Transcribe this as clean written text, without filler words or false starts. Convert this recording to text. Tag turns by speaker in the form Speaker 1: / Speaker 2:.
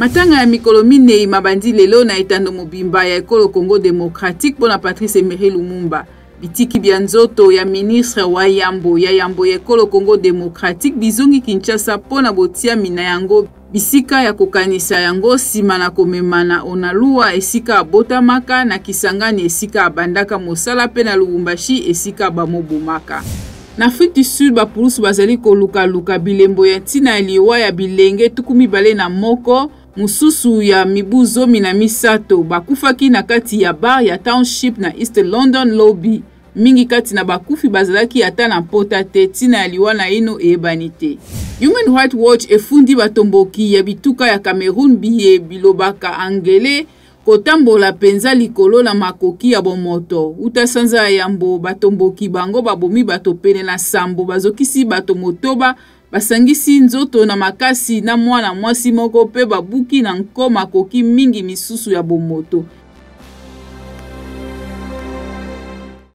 Speaker 1: Matanga ya mikolo minei mabandi lelo na etando mobimba ya ekolo Congo Démocratique pona Patrice Emery Lumumba. Bitiki bya nzoto ya ministre wa Yambo ya ekolo Congo Démocratique bizongi Kinshasa pona botia mina yango bisika ya kokanisa yango sima na komemana onalua esika abotamaka na Kisangani esika abandaka mosala pe na Lubumbashi esika bamobomaka. Na Afrique du Sud bapulusu bazali koluka bilembo ya ntina liwa ya bilenge tukumi bale na moko mususu ya mibu zomi na misato bakufaki na kati ya bar ya Township na East London lobby. Mingi kati na bakufi bazalaki ata na mpota te ntina ya liwa na ino eyebani te. Human Rights Watch efundi batomboki ya bituka ya Cameroun biye bilobaka angele kotambola penza likolo na makoki ya bomoto. Uta sanza ya Yambo batomboki bango babomi bato pene na sambo bazokisi bato motoba basangisi nzoto na makasi na mwana mwasi moko pe babuki na nko makoki mingi misusu ya bomoto.